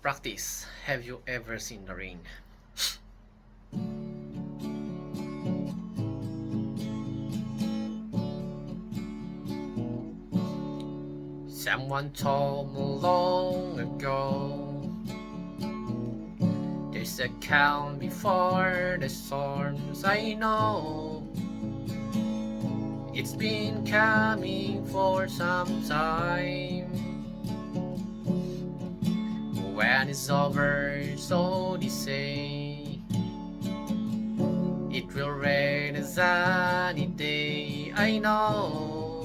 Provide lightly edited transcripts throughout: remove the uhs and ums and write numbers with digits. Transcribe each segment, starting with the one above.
Practice. Have you ever seen the rain? Someone told me long ago there's a calm before the storms. I know it's been coming for some time. When it's over, so they say, it will rain a sunny day. I know,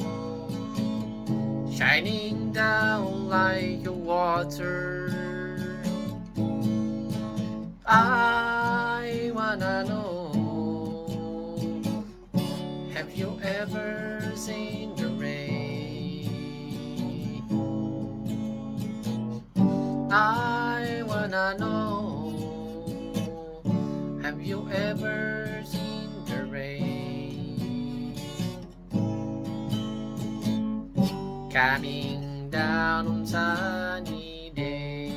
shining down like a water. I wanna know, have you ever seen the rain? I wanna know, have you ever seen the rain? Coming down on sunny day.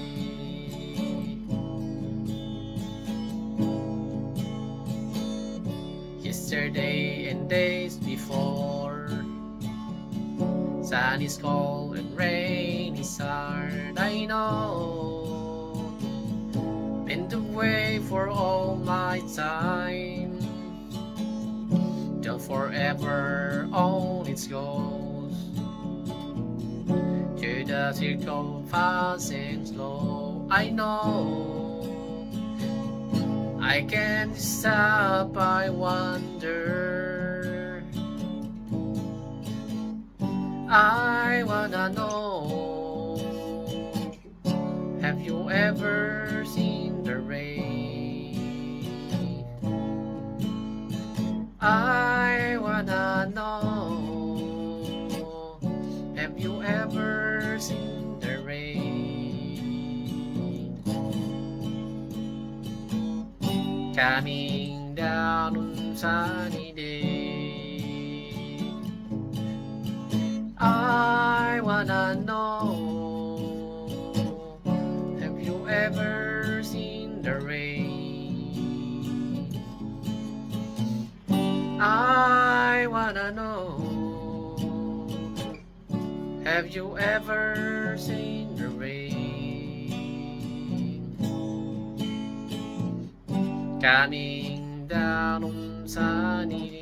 Yesterday and days before, sun is cold and rain is hard. I know, been the way for all my time, till forever all it goes, to the circle passing slow. I know, I can't stop, I wonder. I wanna know, have you ever seen the rain? I wanna know, have you ever seen the rain? Coming down on sunny day. I wanna know, have you ever seen the rain? I wanna know, have you ever seen the rain? Coming down on sunny day.